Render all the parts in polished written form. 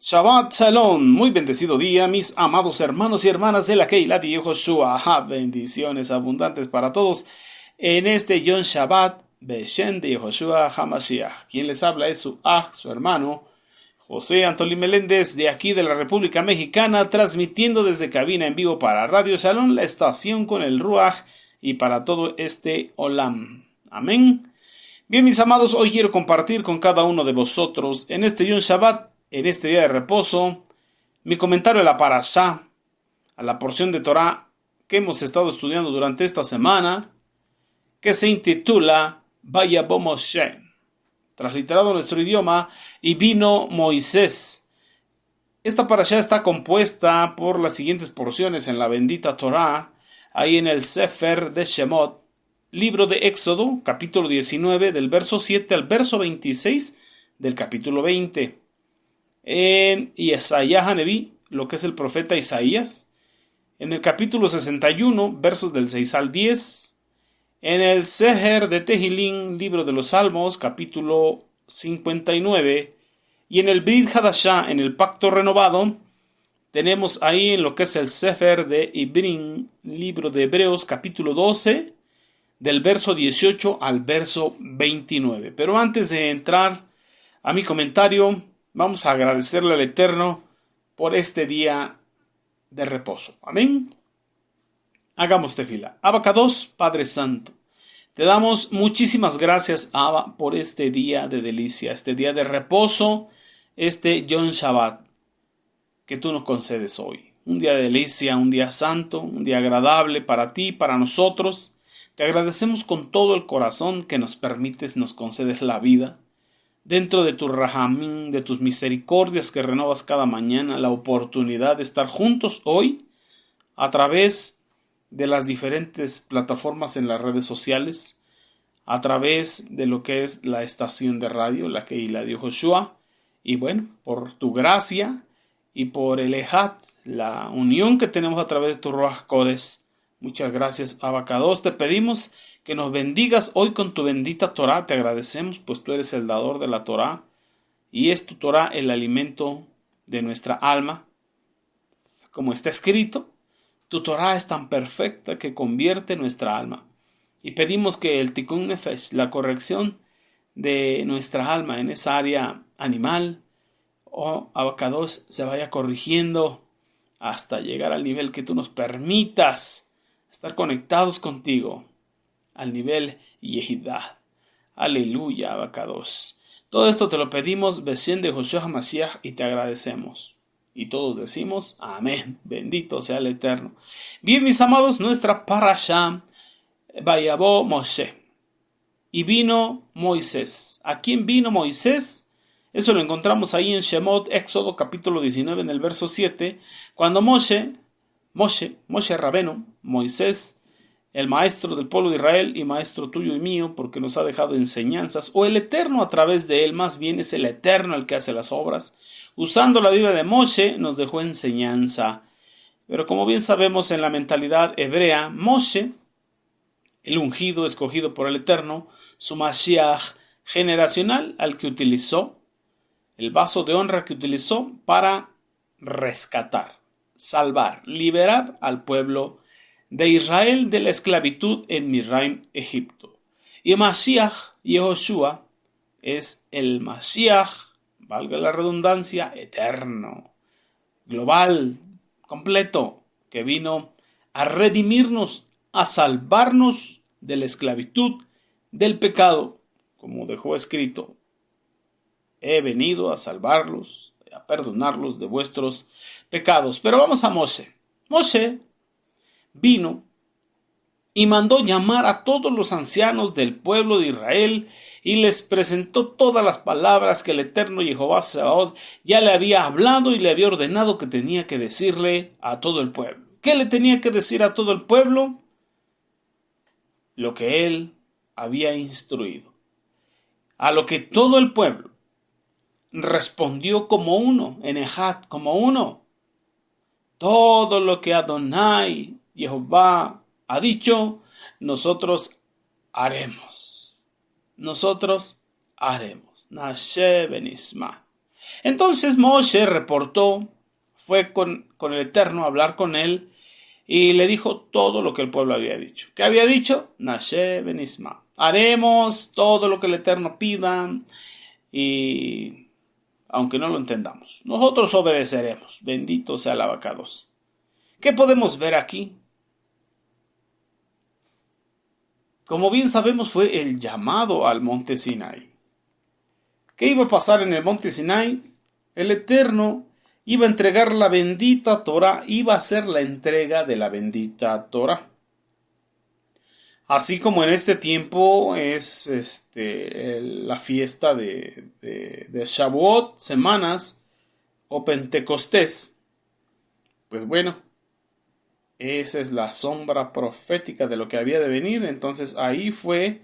Shabbat Shalom, muy bendecido día, mis amados hermanos y hermanas de la Keilat y Yehoshua. Bendiciones abundantes para todos en este Yom Shabbat, Beshem de Yehoshua HaMashiach. Quien les habla es su hermano, José Antolín Meléndez, de aquí de la República Mexicana, transmitiendo desde cabina en vivo para Radio Shalom, la estación con el Ruach, y para todo este Olam. Amén. Bien, mis amados, hoy quiero compartir con cada uno de vosotros en este Yom Shabbat, en este día de reposo, mi comentario a la Parashá, a la porción de Torah que hemos estado estudiando durante esta semana, que se intitula Vayabó Moshe, transliterado a nuestro idioma, y vino Moisés. Esta Parashá está compuesta por las siguientes porciones en la bendita Torah, ahí en el Sefer de Shemot, libro de Éxodo, capítulo 19, del verso 7 al verso 26 del capítulo 20. En Isaías Haneví, lo que es el profeta Isaías, en el capítulo 61, versos del 6 al 10, en el Seher de Tehilín, libro de los Salmos, capítulo 59, y en el Brit Hadashah, en el Pacto Renovado, tenemos ahí en lo que es el Sefer de Ibrim, libro de Hebreos, capítulo 12, del verso 18 al verso 29. Pero antes de entrar a mi comentario, vamos a agradecerle al Eterno por este día de reposo. Amén. Hagamos tefila. Abacados, Padre Santo, te damos muchísimas gracias, Abba, por este día de delicia, este día de reposo, este Yom Shabbat que tú nos concedes hoy. Un día de delicia, un día santo, un día agradable para ti, para nosotros. Te agradecemos con todo el corazón que nos permites, nos concedes la vida. Dentro de tu rahamín, de tus misericordias que renovas cada mañana, la oportunidad de estar juntos hoy a través de las diferentes plataformas en las redes sociales, a través de lo que es la estación de radio, la Keilat de Yehoshua, y bueno, por tu gracia y por el Ejat, la unión que tenemos a través de tu Ruach Kodesh. Muchas gracias, Abacados. Te pedimos que nos bendigas hoy con tu bendita Torah. Te agradecemos, pues tú eres el dador de la Torah, y es tu Torah el alimento de nuestra alma. Como está escrito, tu Torah es tan perfecta que convierte nuestra alma. Y pedimos que el Tikkun Nefesh, la corrección de nuestra alma en esa área animal, Abacados, se vaya corrigiendo hasta llegar al nivel que tú nos permitas estar conectados contigo, al nivel Yehidah. Aleluya, Abacados. Todo esto te lo pedimos, Beshem de Yehoshua HaMashiach, y te agradecemos. Y todos decimos, amén, bendito sea el Eterno. Bien, mis amados, nuestra Parashá, Vayabó Moshe, y vino Moisés. ¿A quién vino Moisés? Eso lo encontramos ahí en Shemot, Éxodo, capítulo 19, en el verso 7, cuando Moshe Rabeno, Moisés, el maestro del pueblo de Israel y maestro tuyo y mío, porque nos ha dejado enseñanzas, o el Eterno a través de él, más bien es el Eterno el que hace las obras, usando la vida de Moshe, nos dejó enseñanza. Pero como bien sabemos en la mentalidad hebrea, Moshe, el ungido escogido por el Eterno, su Mashiach generacional, al que utilizó, el vaso de honra que utilizó para rescatar, salvar, liberar al pueblo de Israel de la esclavitud en Misraim, Egipto. Y Mashiach, Yehoshua, es el Mashiach, valga la redundancia, eterno, global, completo, que vino a redimirnos, a salvarnos de la esclavitud, del pecado, como dejó escrito: he venido a salvarlos, a perdonarlos de vuestros pecados. Pero vamos a Moshe. Moshe vino y mandó llamar a todos los ancianos del pueblo de Israel y les presentó todas las palabras que el eterno Jehová Sebaot ya le había hablado y le había ordenado que tenía que decirle a todo el pueblo. ¿Qué le tenía que decir a todo el pueblo? Lo que él había instruido. A lo que todo el pueblo respondió como uno, en Ejat, como uno. Todo lo que Adonai, Jehová, ha dicho, nosotros haremos. Nosotros haremos. Nashe benisma. Entonces Moshe reportó, fue con el Eterno a hablar con él y le dijo todo lo que el pueblo había dicho. ¿Qué había dicho? Nashe benisma. Haremos todo lo que el Eterno pida y aunque no lo entendamos, nosotros obedeceremos. Bendito sea el abacados. ¿Qué podemos ver aquí? Como bien sabemos, fue el llamado al monte Sinai. ¿Qué iba a pasar en el monte Sinai? El Eterno iba a entregar la bendita Torah, iba a hacer la entrega de la bendita Torah. Así como en este tiempo es la fiesta de Shavuot, semanas, o Pentecostés. Pues bueno, esa es la sombra profética de lo que había de venir. Entonces ahí fue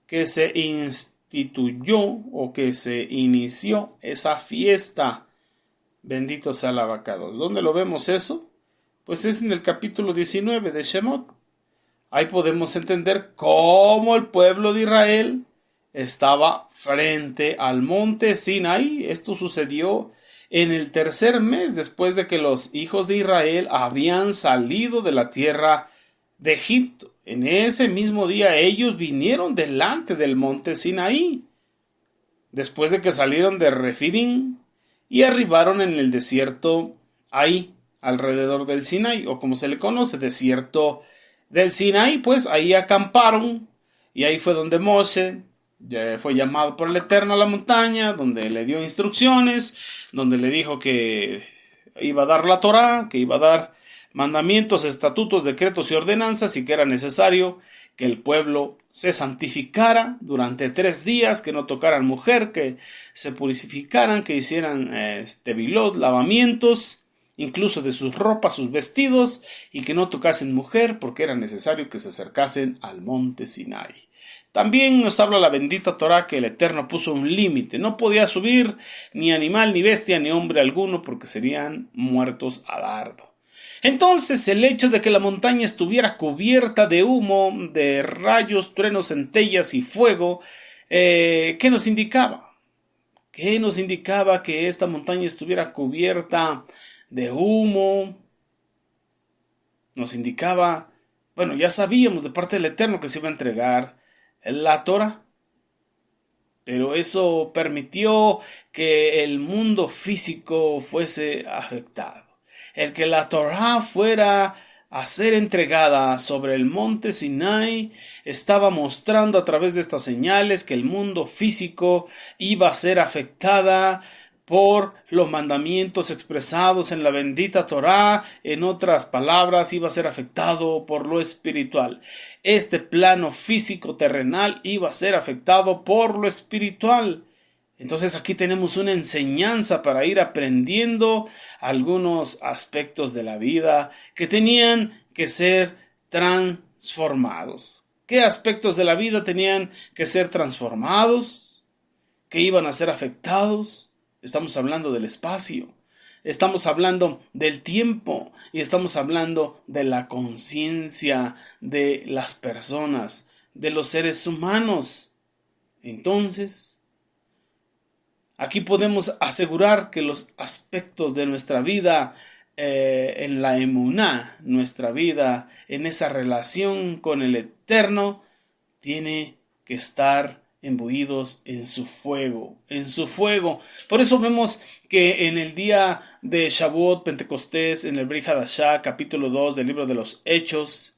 que se instituyó o que se inició esa fiesta. Bendito sea el abacados. ¿Dónde lo vemos eso? Pues es en el capítulo 19 de Shemot. Ahí podemos entender cómo el pueblo de Israel estaba frente al monte Sinaí. Esto sucedió en el tercer mes después de que los hijos de Israel habían salido de la tierra de Egipto. En ese mismo día ellos vinieron delante del monte Sinaí, después de que salieron de Refidim y arribaron en el desierto ahí, alrededor del Sinaí, o como se le conoce, desierto del Sinaí. Pues ahí acamparon y ahí fue donde Moshe fue llamado por el Eterno a la montaña, donde le dio instrucciones, donde le dijo que iba a dar la Torá, que iba a dar mandamientos, estatutos, decretos y ordenanzas, y que era necesario que el pueblo se santificara durante 3 días, que no tocaran mujer, que se purificaran, que hicieran bilot, lavamientos, incluso de sus ropas, sus vestidos, y que no tocasen mujer, porque era necesario que se acercasen al monte Sinai. También nos habla la bendita Torá que el Eterno puso un límite. No podía subir ni animal, ni bestia, ni hombre alguno, porque serían muertos a dardo. Entonces, el hecho de que la montaña estuviera cubierta de humo, de rayos, truenos, centellas y fuego, ¿qué nos indicaba? ¿Qué nos indicaba que esta montaña estuviera cubierta de humo? Nos indicaba, bueno, ya sabíamos de parte del Eterno que se iba a entregar la Torah, pero eso permitió que el mundo físico fuese afectado. El que la Torah fuera a ser entregada sobre el monte Sinai estaba mostrando a través de estas señales que el mundo físico iba a ser afectada por los mandamientos expresados en la bendita Torá. En otras palabras, iba a ser afectado por lo espiritual. Este plano físico terrenal iba a ser afectado por lo espiritual. Entonces aquí tenemos una enseñanza para ir aprendiendo algunos aspectos de la vida que tenían que ser transformados. ¿Qué aspectos de la vida tenían que ser transformados? ¿Qué iban a ser afectados? Estamos hablando del espacio, estamos hablando del tiempo y estamos hablando de la conciencia de las personas, de los seres humanos. Entonces, aquí podemos asegurar que los aspectos de nuestra vida en la emuná, nuestra vida en esa relación con el Eterno, tiene que estar imbuidos en su fuego, en su fuego. Por eso vemos que en el día de Shavuot, Pentecostés, en el Brit Hadashah, capítulo 2 del libro de los Hechos,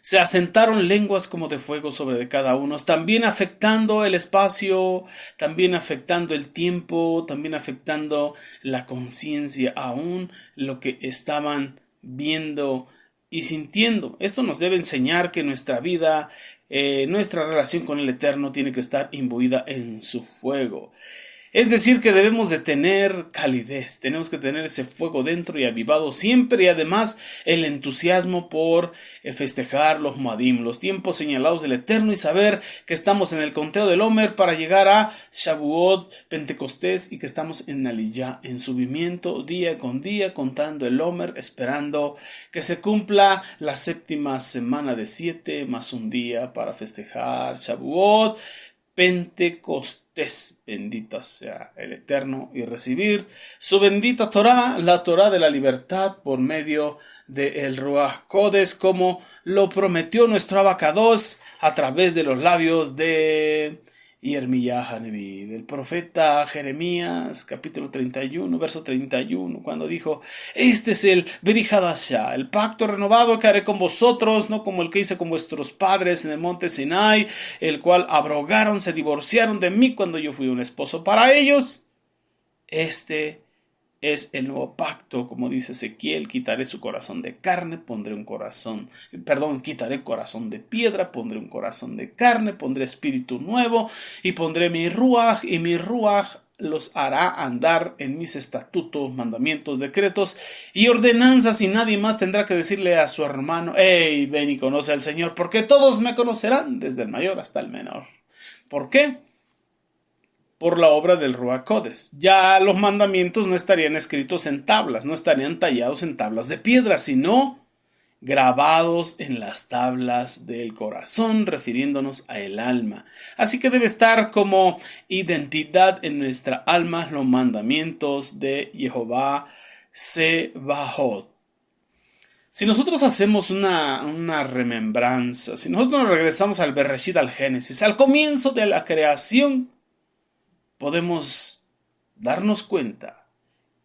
se asentaron lenguas como de fuego sobre de cada uno, también afectando el espacio, también afectando el tiempo, también afectando la conciencia, aún lo que estaban viendo y sintiendo. Esto nos debe enseñar que nuestra vida, nuestra relación con el Eterno tiene que estar imbuida en su fuego. Es decir, que debemos de tener calidez, tenemos que tener ese fuego dentro y avivado siempre, y además el entusiasmo por festejar los Moadim, los tiempos señalados del Eterno, y saber que estamos en el conteo del Omer para llegar a Shavuot, Pentecostés, y que estamos en Aliyah, en subimiento día con día, contando el Omer, esperando que se cumpla la 7ª semana de 7 más un día para festejar Shavuot, Pentecostés. Bendito sea el Eterno, y recibir su bendita Torá, la Torá de la libertad, por medio del Ruach Kodesh, como lo prometió nuestro Abacados a través de los labios de Yirmiyah Haneví, del profeta Jeremías, capítulo 31, verso 31, cuando dijo: este es el Brit Hadashah, el pacto renovado que haré con vosotros, no como el que hice con vuestros padres en el monte Sinai, el cual abrogaron, se divorciaron de mí cuando yo fui un esposo para ellos. Este es el nuevo pacto, como dice Ezequiel: quitaré su corazón de carne, quitaré corazón de piedra, pondré un corazón de carne, pondré espíritu nuevo, y pondré mi ruaj, y mi ruaj los hará andar en mis estatutos, mandamientos, decretos y ordenanzas, y nadie más tendrá que decirle a su hermano: hey, ven y conoce al Señor, porque todos me conocerán, desde el mayor hasta el menor. ¿Por qué? Por la obra del Ruach Kodesh. Ya los mandamientos no estarían escritos en tablas, no estarían tallados en tablas de piedra, sino grabados en las tablas del corazón, refiriéndonos a el alma. Así que debe estar como identidad en nuestra alma los mandamientos de Jehová Sebaot. Si nosotros hacemos una remembranza, si nosotros nos regresamos al Bereshit, al Génesis, al comienzo de la creación, podemos darnos cuenta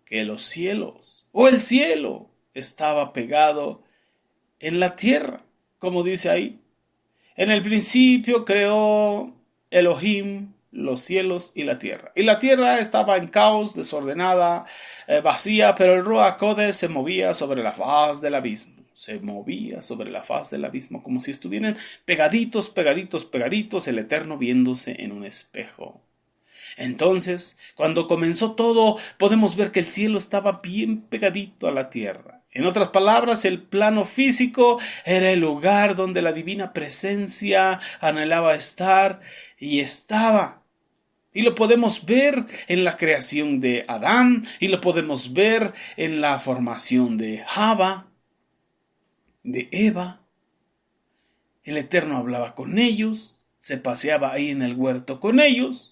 que los cielos o el cielo estaba pegado en la tierra, como dice ahí. En el principio creó Elohim los cielos y la tierra. Y la tierra estaba en caos, desordenada, vacía, pero el Ruach Kodesh se movía sobre la faz del abismo. Se movía sobre la faz del abismo, como si estuvieran pegaditos, pegaditos, pegaditos, el Eterno viéndose en un espejo. Entonces, cuando comenzó todo, podemos ver que el cielo estaba bien pegadito a la tierra. En otras palabras, el plano físico era el lugar donde la divina presencia anhelaba estar, y estaba. Y lo podemos ver en la creación de Adán, y lo podemos ver en la formación de Java, de Eva. El Eterno hablaba con ellos, se paseaba ahí en el huerto con ellos.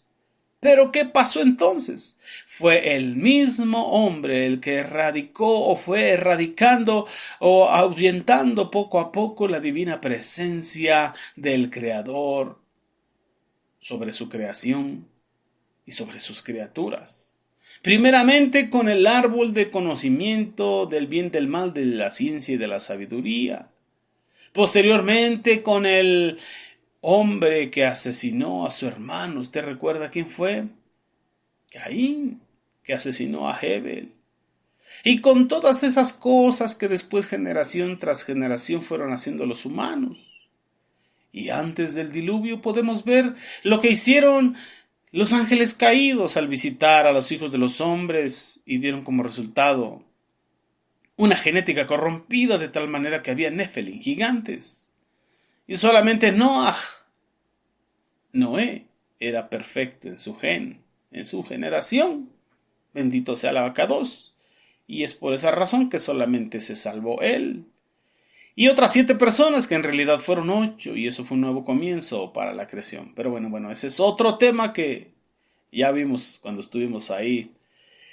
Pero ¿qué pasó entonces? Fue el mismo hombre el que erradicó, o fue erradicando o ahuyentando poco a poco la divina presencia del Creador sobre su creación y sobre sus criaturas. Primeramente con el árbol de conocimiento del bien, del mal, de la ciencia y de la sabiduría. Posteriormente con el hombre que asesinó a su hermano. ¿Usted recuerda quién fue? Caín, que asesinó a Hebel. Y con todas esas cosas que después, generación tras generación, fueron haciendo los humanos. Y antes del diluvio podemos ver lo que hicieron los ángeles caídos al visitar a los hijos de los hombres, y dieron como resultado una genética corrompida, de tal manera que había Nefelim, gigantes. Y solamente Noé era perfecto en su gen, en su generación. Bendito sea el Abacados. Y es por esa razón que solamente se salvó él. Y otras 7 personas, que en realidad fueron 8, y eso fue un nuevo comienzo para la creación. Pero bueno, ese es otro tema que ya vimos cuando estuvimos ahí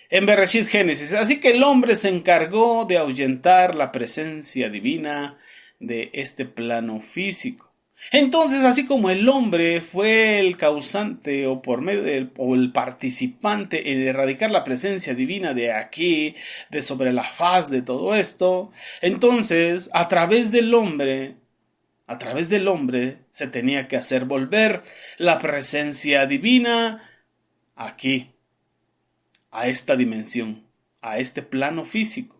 en Bereshit Génesis. Así que el hombre se encargó de ahuyentar la presencia divina de este plano físico. Entonces, así como el hombre fue el causante o el participante en erradicar la presencia divina de aquí, de sobre la faz de todo esto, entonces a través del hombre se tenía que hacer volver la presencia divina aquí, a esta dimensión, a este plano físico.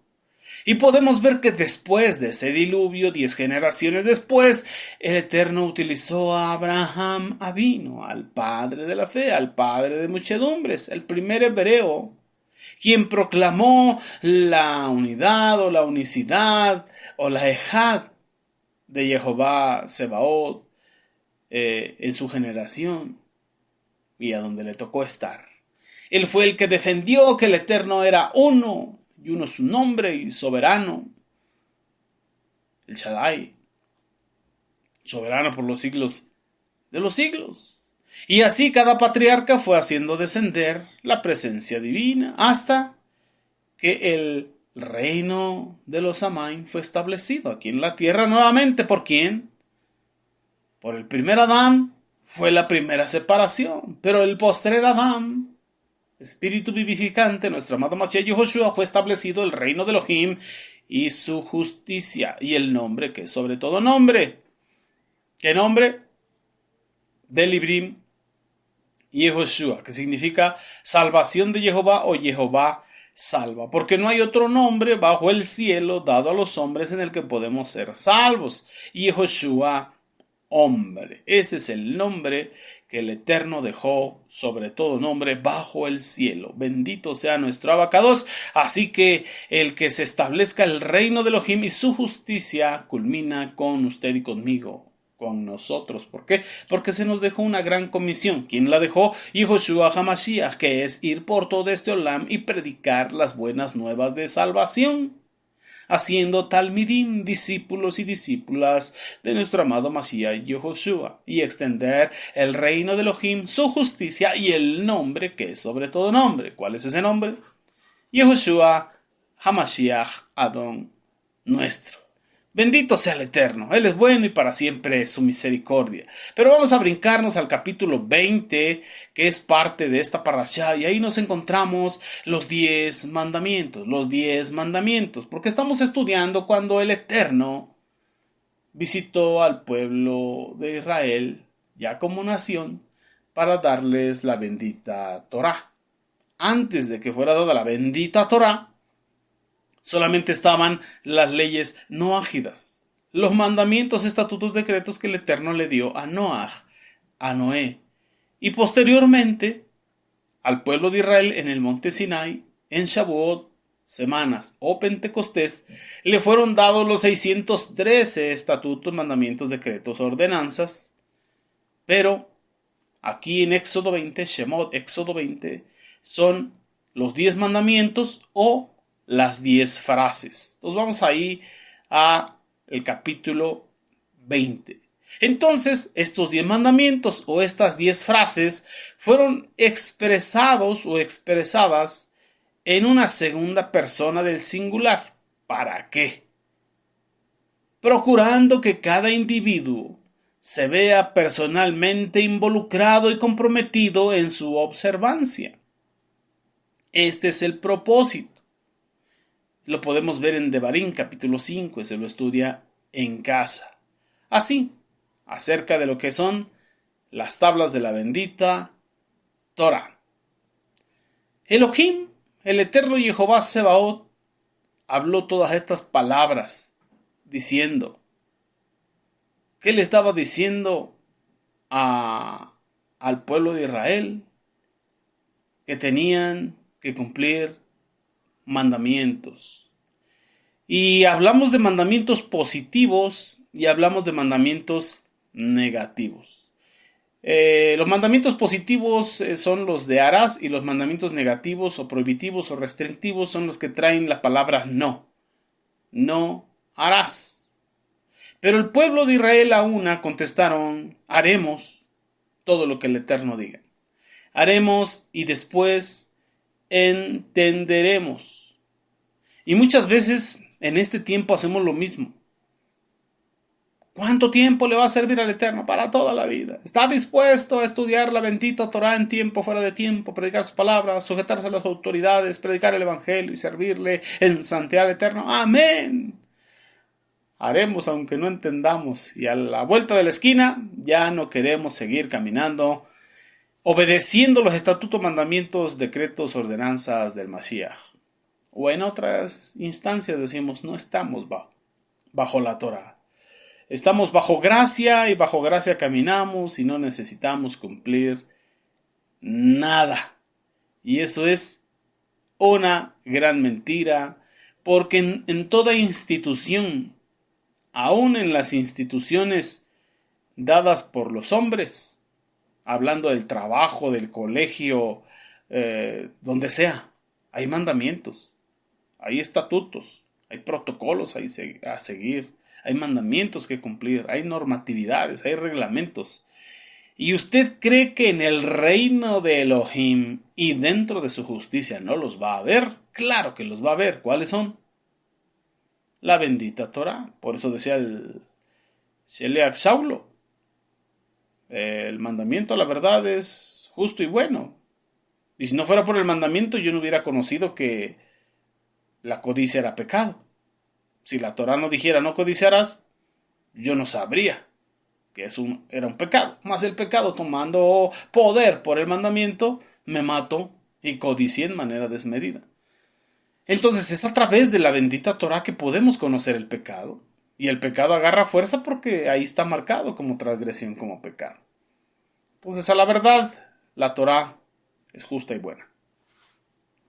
Y podemos ver que después de ese diluvio, 10 generaciones después, el Eterno utilizó a Abraham Avino, al padre de la fe, al padre de muchedumbres, el primer hebreo, quien proclamó la unidad o la unicidad o la ejad de Jehová Sebaot en su generación y a donde le tocó estar. Él fue el que defendió que el Eterno era uno, y uno su nombre, y soberano, el Shaddai, soberano por los siglos de los siglos. Y así cada patriarca fue haciendo descender la presencia divina hasta que el reino de los Amain fue establecido aquí en la tierra nuevamente. ¿Por quién? Por el primer Adán fue la primera separación, pero el postrer Adán, espíritu vivificante, nuestro amado Mashiach Yehoshua, fue establecido el reino de Elohim y su justicia y el nombre que es sobre todo nombre. ¿Qué nombre? De Librim Yehoshua, que significa salvación de Jehová o Jehová salva, porque no hay otro nombre bajo el cielo dado a los hombres en el que podemos ser salvos. Yehoshua, hombre. Ese es el nombre que el Eterno dejó sobre todo nombre bajo el cielo. Bendito sea nuestro abacados. Así que el que se establezca el reino de Elohim y su justicia culmina con usted y conmigo, con nosotros. ¿Por qué? Porque se nos dejó una gran comisión. ¿Quién la dejó? Yehoshua HaMashiach, que es ir por todo este olam y predicar las buenas nuevas de salvación, haciendo talmidim, discípulos y discípulas de nuestro amado Mashiach Yehoshua, y extender el reino de Elohim, su justicia y el nombre que es sobre todo nombre. ¿Cuál es ese nombre? Yehoshua HaMashiach Adón nuestro. Bendito sea el Eterno, Él es bueno y para siempre es su misericordia. Pero vamos a brincarnos al capítulo 20, que es parte de esta parashá, y ahí nos encontramos los 10 mandamientos, porque estamos estudiando cuando el Eterno visitó al pueblo de Israel, ya como nación, para darles la bendita Torá. Antes de que fuera dada la bendita Torá, solamente estaban las leyes noágidas, los mandamientos, estatutos, decretos que el Eterno le dio a Noaj, a Noé, y posteriormente al pueblo de Israel en el monte Sinai, en Shavuot, semanas o Pentecostés, le fueron dados los 613 estatutos, mandamientos, decretos, ordenanzas, pero aquí en Éxodo 20, Shemot, Éxodo 20, son los 10 mandamientos o las 10 frases. Entonces vamos ahí a el capítulo 20. Entonces, estos 10 mandamientos o estas 10 frases fueron expresados o expresadas en una segunda persona del singular. ¿Para qué? Procurando que cada individuo se vea personalmente involucrado y comprometido en su observancia. Este es el propósito. Lo podemos ver en Devarim, capítulo 5, y se lo estudia en casa. Así, acerca de lo que son las tablas de la bendita Torah. Elohim, el eterno Jehová Sebaot, habló todas estas palabras, diciendo, ¿qué le estaba diciendo al pueblo de Israel? Que tenían que cumplir mandamientos. Y hablamos de mandamientos positivos y hablamos de mandamientos negativos. Los mandamientos positivos son los de harás, y los mandamientos negativos o prohibitivos o restrictivos son los que traen la palabra no. No harás. Pero el pueblo de Israel a una contestaron, haremos todo lo que el Eterno diga. Haremos y después entenderemos. Y muchas veces en este tiempo hacemos lo mismo. ¿Cuánto tiempo le va a servir al Eterno? Para toda la vida. ¿Está dispuesto a estudiar la bendita Torah en tiempo, fuera de tiempo, predicar su palabra, sujetarse a las autoridades, predicar el Evangelio y servirle en santidad al Eterno? Amén. Haremos aunque no entendamos, y a la vuelta de la esquina ya no queremos seguir caminando obedeciendo los estatutos, mandamientos, decretos, ordenanzas del Mashiach. O en otras instancias decimos, no estamos bajo la Torah. Estamos bajo gracia y bajo gracia caminamos y no necesitamos cumplir nada. Y eso es una gran mentira, porque en toda institución, aún en las instituciones dadas por los hombres, hablando del trabajo, del colegio, donde sea, hay mandamientos, hay estatutos, hay protocolos a seguir, hay mandamientos que cumplir, hay normatividades, hay reglamentos. ¿Y usted cree que en el reino de Elohim y dentro de su justicia no los va a ver? Claro que los va a ver. ¿Cuáles son? La bendita Torah. Por eso decía el Sheleach Saulo. El mandamiento, la verdad, es justo y bueno. Y si no fuera por el mandamiento, yo no hubiera conocido que la codicia era pecado. Si la Torah no dijera no codiciarás, yo no sabría que era un pecado. Más el pecado, tomando poder por el mandamiento, me mato y codicié en manera desmedida. Entonces es a través de la bendita Torah que podemos conocer el pecado. Y el pecado agarra fuerza porque ahí está marcado como transgresión, como pecado. Entonces, a la verdad, la Torah es justa y buena.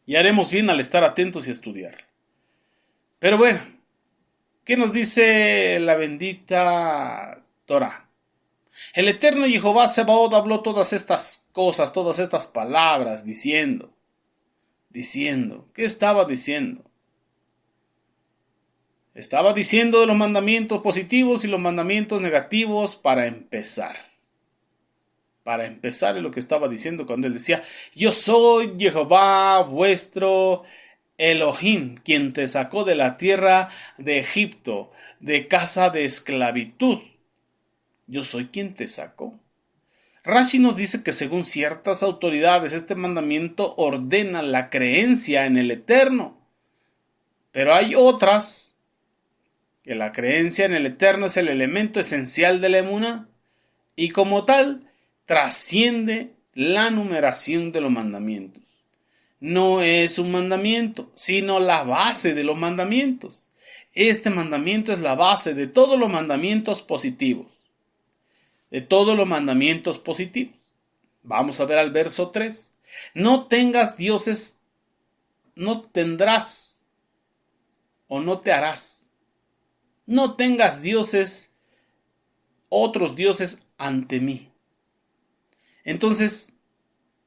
Y haremos bien al estar atentos y estudiarla. Pero bueno, ¿qué nos dice la bendita Torah? El eterno Jehová Sebaot habló todas estas cosas, todas estas palabras, diciendo, ¿qué estaba diciendo? Estaba diciendo de los mandamientos positivos y los mandamientos negativos para empezar. Para empezar es lo que estaba diciendo cuando él decía, yo soy Jehová vuestro Elohim, quien te sacó de la tierra de Egipto, de casa de esclavitud. Yo soy quien te sacó. Rashi nos dice que según ciertas autoridades este mandamiento ordena la creencia en el Eterno. Pero hay otras que la creencia en el Eterno es el elemento esencial de la emuná y como tal trasciende la numeración de los mandamientos. No es un mandamiento, sino la base de los mandamientos. Este mandamiento es la base de todos los mandamientos positivos. De todos los mandamientos positivos. Vamos a ver al verso 3. No tengas dioses, no tendrás o no te harás. No tengas dioses, otros dioses ante mí. Entonces,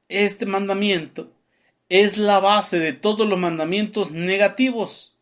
este mandamiento es la base de todos los mandamientos negativos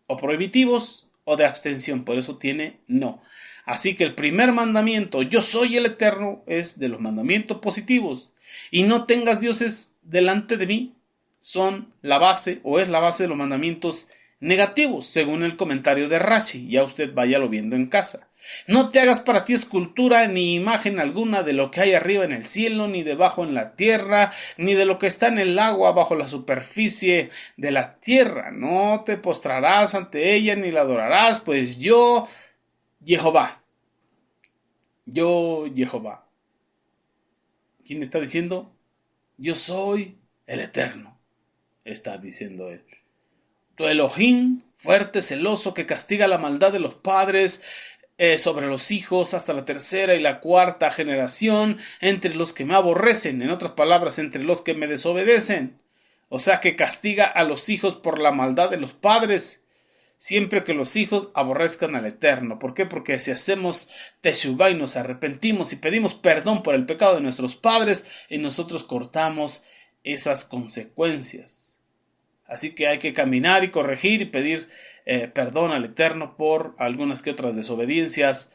o prohibitivos o de abstención. Por eso tiene no. Así que el primer mandamiento, yo soy el Eterno, es de los mandamientos positivos. Y no tengas dioses delante de mí, son la base o es la base de los mandamientos negativos, según el comentario de Rashi. Ya usted váyalo viendo en casa. No te hagas para ti escultura ni imagen alguna de lo que hay arriba en el cielo, ni debajo en la tierra, ni de lo que está en el agua bajo la superficie de la tierra. No te postrarás ante ella ni la adorarás, pues yo, Jehová. ¿Quién está diciendo? Yo soy el Eterno, está diciendo él. Tu Elohim, fuerte, celoso, que castiga la maldad de los padres sobre los hijos hasta la tercera y la cuarta generación entre los que me aborrecen, en otras palabras, entre los que me desobedecen. O sea que castiga a los hijos por la maldad de los padres, siempre que los hijos aborrezcan al Eterno. ¿Por qué? Porque si hacemos teshuvá y nos arrepentimos y pedimos perdón por el pecado de nuestros padres, y nosotros cortamos esas consecuencias. Así que hay que caminar y corregir y pedir perdón al Eterno por algunas que otras desobediencias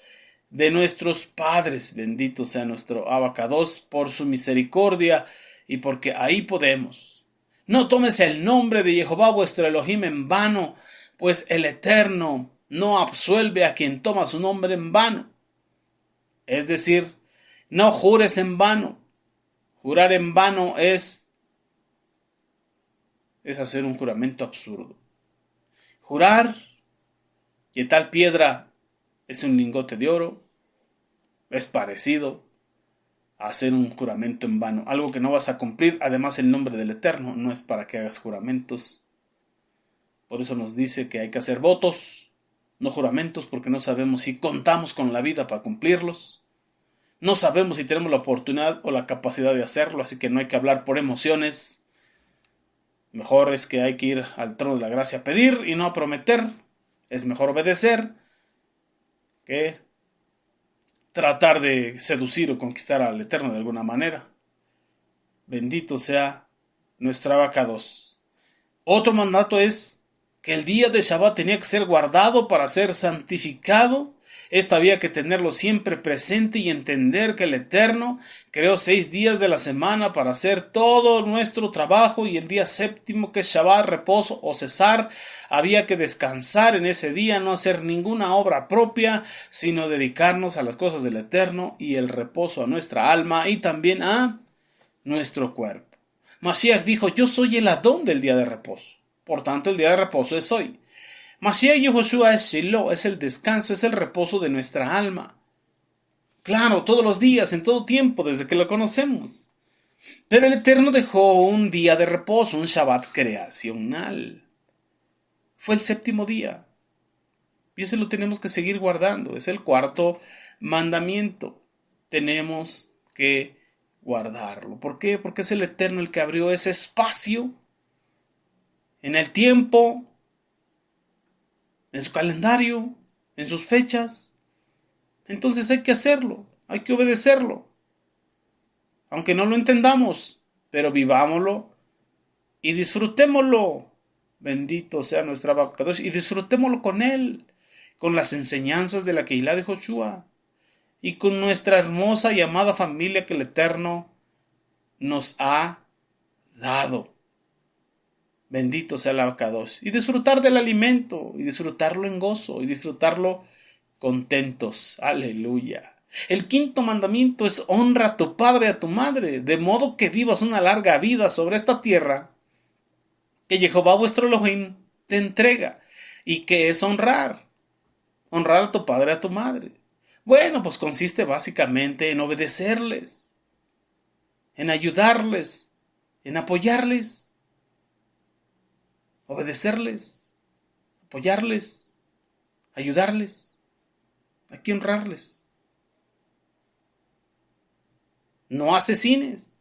de nuestros padres. Bendito sea nuestro Abacados por su misericordia y porque ahí podemos. No tomes el nombre de Jehová vuestro Elohim en vano, pues el Eterno no absuelve a quien toma su nombre en vano. Es decir, no jures en vano. Jurar en vano es hacer un juramento absurdo. Jurar que tal piedra es un lingote de oro es parecido a hacer un juramento en vano, algo que no vas a cumplir. Además, el nombre del Eterno no es para que hagas juramentos. Por eso nos dice que hay que hacer votos, no juramentos, porque no sabemos si contamos con la vida para cumplirlos. No sabemos si tenemos la oportunidad o la capacidad de hacerlo, así que no hay que hablar por emociones. Mejor es que hay que ir al trono de la gracia a pedir y no a prometer. Es mejor obedecer que tratar de seducir o conquistar al Eterno de alguna manera. Bendito sea nuestro Abacados. Otro mandato es que el día de Shabbat tenía que ser guardado para ser santificado Esto había que tenerlo siempre presente y entender que el Eterno creó 6 días de la semana para hacer todo nuestro trabajo, y el día séptimo, que es Shabbat, reposo o cesar, había que descansar en ese día, no hacer ninguna obra propia, sino dedicarnos a las cosas del Eterno y el reposo a nuestra alma y también a nuestro cuerpo. Mashiach dijo: yo soy el Adón del día de reposo. Por tanto, el día de reposo es hoy. Mashiach Yehoshua es Shiloh, es el descanso, es el reposo de nuestra alma. Claro, todos los días, en todo tiempo, desde que lo conocemos. Pero el Eterno dejó un día de reposo, un Shabbat creacional. Fue el séptimo día. Y ese lo tenemos que seguir guardando. Es el cuarto mandamiento. Tenemos que guardarlo. ¿Por qué? Porque es el Eterno el que abrió ese espacio en el tiempo, en su calendario, en sus fechas. Entonces hay que hacerlo, hay que obedecerlo. Aunque no lo entendamos, pero vivámoslo y disfrutémoslo. Bendito sea nuestro Abacadosh, y disfrutémoslo con él, con las enseñanzas de la Keilah de Joshua y con nuestra hermosa y amada familia que el Eterno nos ha dado. Bendito sea el Abacadosh. Y disfrutar del alimento, y disfrutarlo en gozo, y disfrutarlo contentos. Aleluya. El quinto mandamiento es: honra a tu padre y a tu madre, de modo que vivas una larga vida sobre esta tierra que Jehová vuestro Elohim te entrega. ¿Y qué es honrar? Honrar a tu padre y a tu madre. Bueno, pues consiste básicamente en obedecerles, en ayudarles, en apoyarles. Obedecerles, apoyarles, ayudarles. Hay que honrarles. No asesines.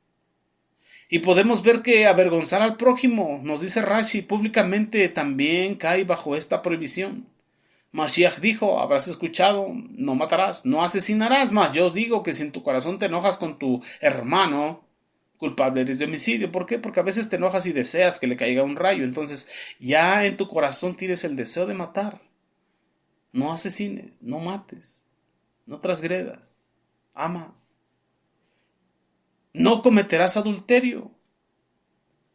Y podemos ver que avergonzar al prójimo, nos dice Rashi, públicamente también cae bajo esta prohibición. Mashiach dijo: habrás escuchado, no matarás, no asesinarás. Mas yo os digo que si en tu corazón te enojas con tu hermano, culpable eres de homicidio. ¿Por qué? Porque a veces te enojas y deseas que le caiga un rayo. Entonces ya en tu corazón tienes el deseo de matar. No asesines, no mates, no transgredas, ama. No cometerás adulterio.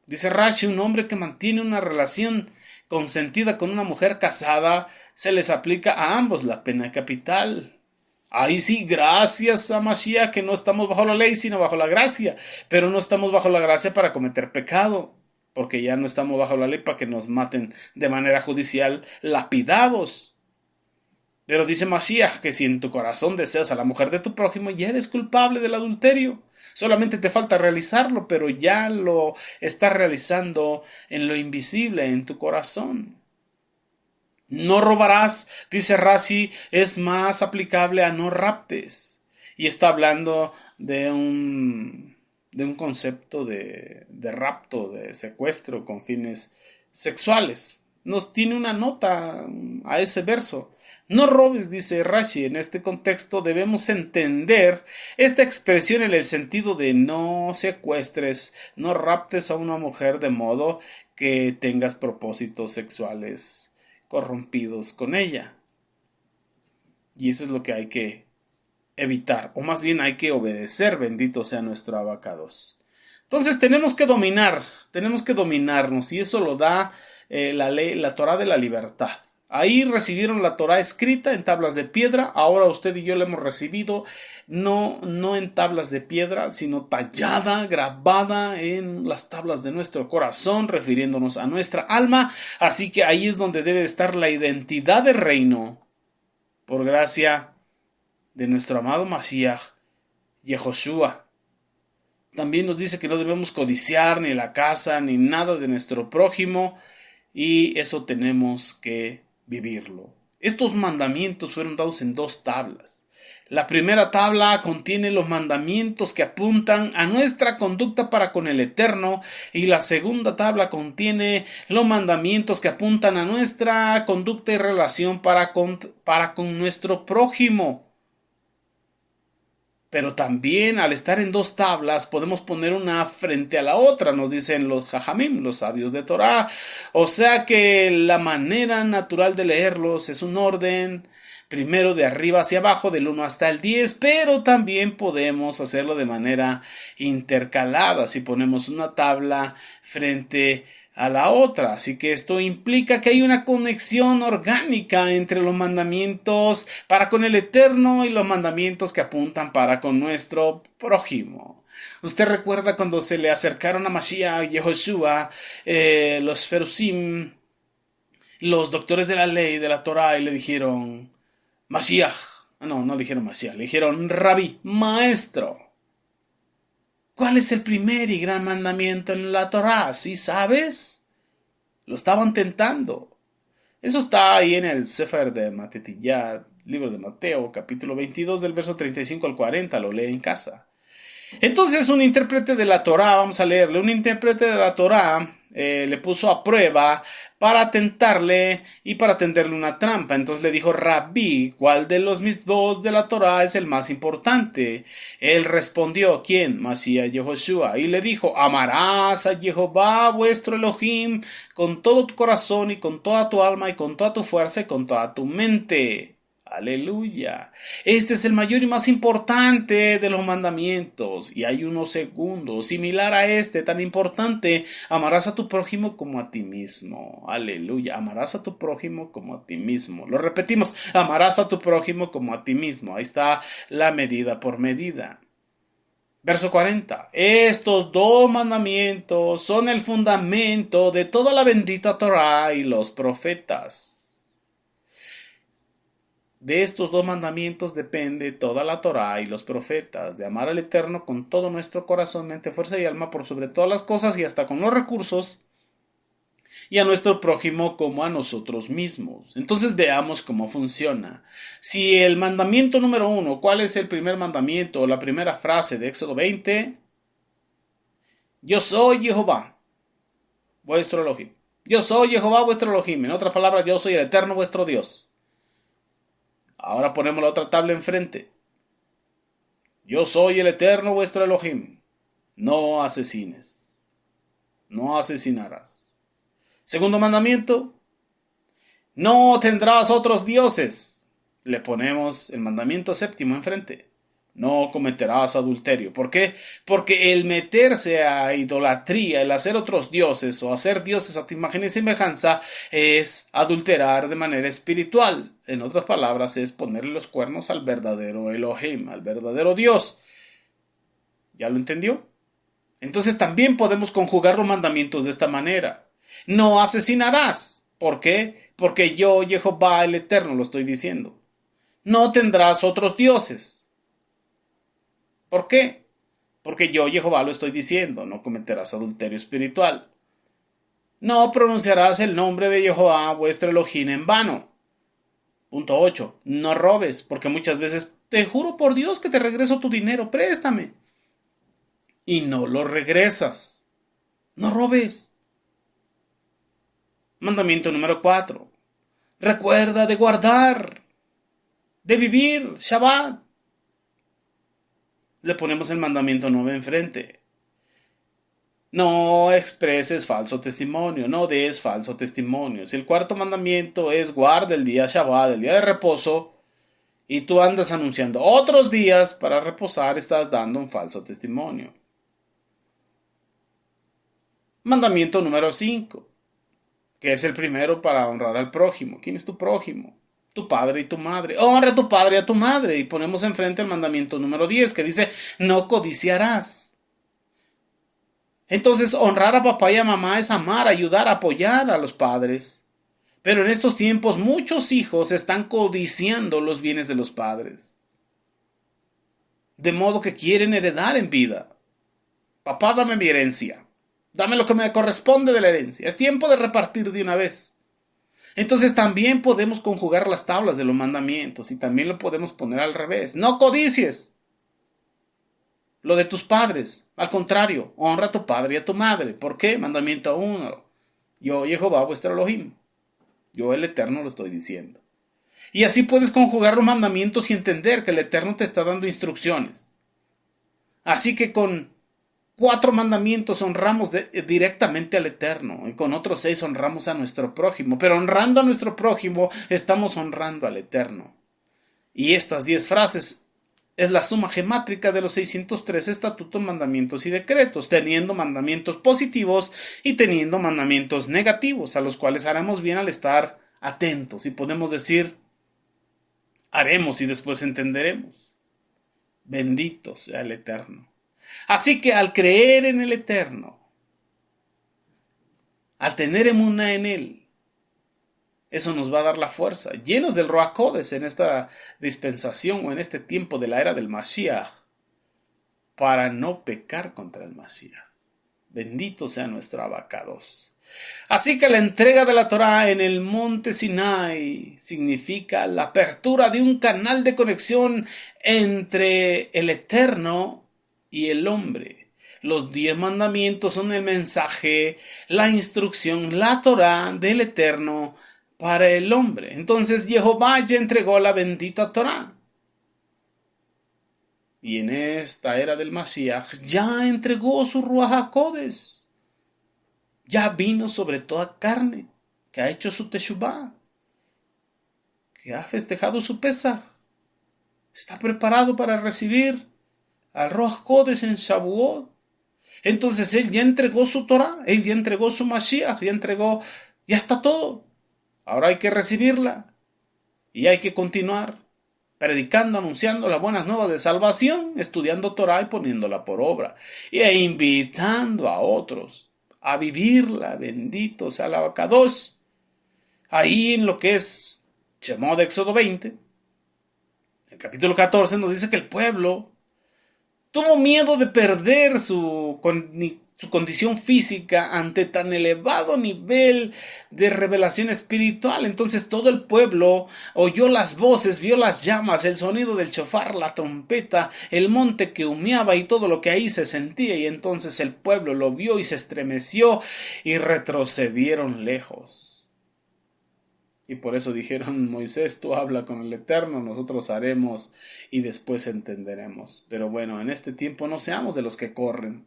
Dice Rashi: un hombre que mantiene una relación consentida con una mujer casada, se les aplica a ambos la pena capital. Ahí sí, gracias a Mashiach, que no estamos bajo la ley, sino bajo la gracia. Pero no estamos bajo la gracia para cometer pecado, porque ya no estamos bajo la ley para que nos maten de manera judicial, lapidados. Pero dice Mashiach que si en tu corazón deseas a la mujer de tu prójimo, ya eres culpable del adulterio. Solamente te falta realizarlo, pero ya lo estás realizando en lo invisible, en tu corazón. No robarás, dice Rashi, es más aplicable a no raptes. Y está hablando de un concepto de rapto, de secuestro con fines sexuales. Nos tiene una nota a ese verso. No robes, dice Rashi. En este contexto debemos entender esta expresión en el sentido de no secuestres, no raptes a una mujer de modo que tengas propósitos sexuales corrompidos con ella. Y eso es lo que hay que evitar, o más bien hay que obedecer. Bendito sea nuestro Abacados. Entonces tenemos que dominarnos, y eso lo da la ley, la Torá de la libertad. Ahí recibieron la Torá escrita en tablas de piedra. Ahora usted y yo la hemos recibido no en tablas de piedra, sino tallada, grabada en las tablas de nuestro corazón, refiriéndonos a nuestra alma. Así que ahí es donde debe estar la identidad del reino, por gracia de nuestro amado Mashiach, Yehoshua. También nos dice que no debemos codiciar ni la casa ni nada de nuestro prójimo, y eso tenemos que vivirlo. Estos mandamientos fueron dados en 2 tablas. La primera tabla contiene los mandamientos que apuntan a nuestra conducta para con el Eterno, y la segunda tabla contiene los mandamientos que apuntan a nuestra conducta y relación para con nuestro prójimo. Pero también, al estar en 2 tablas, podemos poner una frente a la otra, nos dicen los Jajamim, los sabios de Torah. O sea que la manera natural de leerlos es un orden, primero de arriba hacia abajo, del 1 hasta el 10, pero también podemos hacerlo de manera intercalada, si ponemos una tabla frente a la otra. Así que esto implica que hay una conexión orgánica entre los mandamientos para con el Eterno y los mandamientos que apuntan para con nuestro prójimo. Usted recuerda cuando se le acercaron a Mashiach y Yehoshua, los Ferusim, los doctores de la ley, de la Torah, y le dijeron, Mashiach. No le dijeron Mashiach, le dijeron Rabí, maestro. ¿Cuál es el primer y gran mandamiento en la Torá? ¿Sí sabes? Lo estaban tentando. Eso está ahí en el Sefer de Matetiyat, libro de Mateo, capítulo 22, del verso 35 al 40. Lo lee en casa. Entonces un intérprete de la Torá, vamos a leerle, un intérprete de la Torá le puso a prueba para tentarle y para tenderle una trampa. Entonces le dijo, Rabí, ¿cuál de los mitzvot de la Torá es el más importante? Él respondió, ¿quién? Mashiach Yehoshua. Y le dijo, amarás a Jehová vuestro Elohim con todo tu corazón y con toda tu alma y con toda tu fuerza y con toda tu mente. Aleluya. Este es el mayor y más importante de los mandamientos. Y hay uno segundo, similar a este, tan importante. Amarás a tu prójimo como a ti mismo. Aleluya. Amarás a tu prójimo como a ti mismo. Lo repetimos. Amarás a tu prójimo como a ti mismo. Ahí está la medida por medida. Verso 40. Estos dos mandamientos son el fundamento de toda la bendita Torá y los profetas. De estos dos mandamientos depende toda la Torá y los profetas, de amar al Eterno con todo nuestro corazón, mente, fuerza y alma por sobre todas las cosas y hasta con los recursos, y a nuestro prójimo como a nosotros mismos. Entonces veamos cómo funciona. Si el mandamiento número 1, ¿cuál es el primer mandamiento o la primera frase de Éxodo 20? Yo soy Jehová, vuestro Elohim. Yo soy Jehová, vuestro Elohim. En otras palabras, yo soy el Eterno, vuestro Dios. Ahora ponemos la otra tabla enfrente. Yo soy el Eterno vuestro Elohim. No asesines. No asesinarás. Segundo mandamiento. No tendrás otros dioses. Le ponemos el mandamiento séptimo enfrente. No cometerás adulterio. ¿Por qué? Porque el meterse a idolatría, el hacer otros dioses o hacer dioses a tu imagen y semejanza es adulterar de manera espiritual. En otras palabras, es ponerle los cuernos al verdadero Elohim, al verdadero Dios. ¿Ya lo entendió? Entonces también podemos conjugar los mandamientos de esta manera. No asesinarás. ¿Por qué? Porque yo, Jehová el Eterno, lo estoy diciendo. No tendrás otros dioses. ¿Por qué? Porque yo, Jehová, lo estoy diciendo. No cometerás adulterio espiritual. No pronunciarás el nombre de Jehová, vuestro Elohim, en vano. Punto 8. No robes, porque muchas veces te juro por Dios que te regreso tu dinero, préstame. Y no lo regresas. No robes. Mandamiento número 4. Recuerda de guardar, de vivir Shabbat. Le ponemos el mandamiento 9 enfrente. No expreses falso testimonio, no des falso testimonio. Si el cuarto mandamiento es guarda el día Shabbat, el día de reposo, y tú andas anunciando otros días para reposar, estás dando un falso testimonio. Mandamiento número 5, que es el primero para honrar al prójimo. ¿Quién es tu prójimo? Tu padre y tu madre. Honra a tu padre y a tu madre. Y ponemos enfrente el mandamiento número 10, que dice, no codiciarás. Entonces, honrar a papá y a mamá es amar, ayudar, apoyar a los padres. Pero en estos tiempos muchos hijos están codiciando los bienes de los padres. De modo que quieren heredar en vida. Papá, dame mi herencia. Dame lo que me corresponde de la herencia. Es tiempo de repartir de una vez. Entonces también podemos conjugar las tablas de los mandamientos y también lo podemos poner al revés. No codicies lo de tus padres. Al contrario, honra a tu padre y a tu madre. ¿Por qué? Mandamiento 1. Yo, Jehová, vuestro Elohim. Yo, el Eterno, lo estoy diciendo. Y así puedes conjugar los mandamientos y entender que el Eterno te está dando instrucciones. Así que con 4 mandamientos honramos directamente al Eterno y con otros 6 honramos a nuestro prójimo. Pero honrando a nuestro prójimo estamos honrando al Eterno. Y estas 10 frases es la suma gemátrica de los 603 estatutos, mandamientos y decretos, teniendo mandamientos positivos y teniendo mandamientos negativos, a los cuales haremos bien al estar atentos. Y podemos decir, haremos y después entenderemos. Bendito sea el Eterno. Así que al creer en el Eterno, al tener emuná en Él, eso nos va a dar la fuerza, llenos del Ruach Kodesh en esta dispensación o en este tiempo de la era del Mashiach, para no pecar contra el Mashiach. Bendito sea nuestro Abacados. Así que la entrega de la Torá en el monte Sinai significa la apertura de un canal de conexión entre el Eterno y el hombre. Los 10 mandamientos son el mensaje, la instrucción, la Torá del Eterno para el hombre. Entonces Jehová ya entregó la bendita Torá. Y en esta era del Mashiach ya entregó su Ruach HaKodesh. Ya vino sobre toda carne, que ha hecho su Teshuvah, que ha festejado su Pesaj. Está preparado para recibir al Ruach HaKodesh en Shavuot. Entonces él ya entregó su Torah, él ya entregó su Mashiach, ya está todo. Ahora hay que recibirla y hay que continuar predicando, anunciando las buenas nuevas de salvación, estudiando Torah y poniéndola por obra, e invitando a otros a vivirla. Bendito sea el Abacados. Ahí en lo que es Shemot de Éxodo 20, el capítulo 14 nos dice que el pueblo tuvo miedo de perder su condición física ante tan elevado nivel de revelación espiritual. Entonces todo el pueblo oyó las voces, vio las llamas, el sonido del shofar, la trompeta, el monte que humeaba y todo lo que ahí se sentía. Y entonces el pueblo lo vio y se estremeció y retrocedieron lejos. Y por eso dijeron: Moisés, tú habla con el Eterno, nosotros haremos y después entenderemos. Pero bueno, en este tiempo no seamos de los que corren,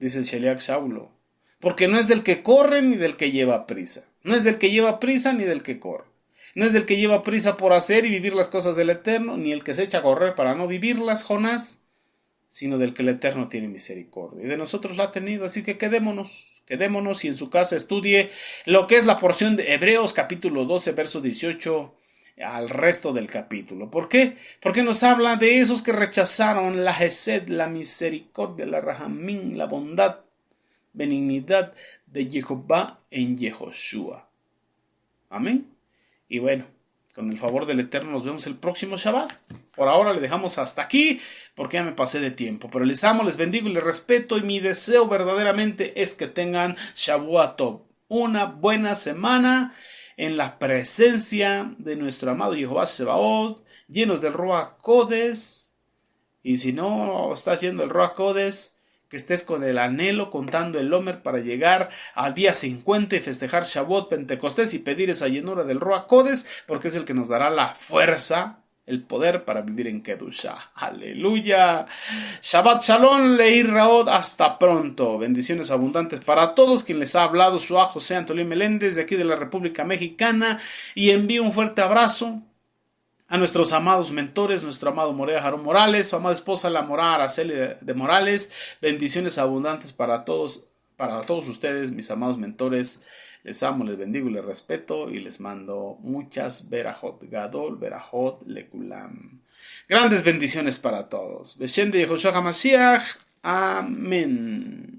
dice el Sheliach Shaulo, porque no es del que corre ni del que lleva prisa. No es del que lleva prisa ni del que corre. No es del que lleva prisa por hacer y vivir las cosas del Eterno, ni el que se echa a correr para no vivirlas, Jonás, sino del que el Eterno tiene misericordia. Y de nosotros la ha tenido, así que quedémonos y en su casa estudie lo que es la porción de Hebreos capítulo 12, verso 18 al resto del capítulo. ¿Por qué? Porque nos habla de esos que rechazaron la Hesed, la misericordia, la Rahamín, la bondad, benignidad de Jehová en Yehoshua. Amén. Y bueno, con el favor del Eterno nos vemos el próximo Shabbat. Por ahora le dejamos hasta aquí porque ya me pasé de tiempo. Pero les amo, les bendigo y les respeto. Y mi deseo verdaderamente es que tengan Shavuot Tov, una buena semana en la presencia de nuestro amado Jehová Sebaot, llenos del Ruach Kodesh. Y si no estás haciendo el Ruach Kodesh, que estés con el anhelo, contando el Omer para llegar al día 50 y festejar Shavuot, Pentecostés y pedir esa llenura del Ruach Kodesh, porque es el que nos dará la fuerza, el poder para vivir en Kedusha. Aleluya. Shabbat Shalom, Leir Raot. Hasta pronto. Bendiciones abundantes para todos. Quien les ha hablado, su ajo José Antolín Meléndez, de aquí de la República Mexicana. Y envío un fuerte abrazo a nuestros amados mentores, nuestro amado Morea Jarón Morales, su amada esposa la Morada Araceli de Morales. Bendiciones abundantes para todos ustedes, mis amados mentores. Les amo, les bendigo y les respeto y les mando muchas verajot gadol, verajot lekulam. Grandes bendiciones para todos. Beshem de Yehoshua HaMashiach. Amén.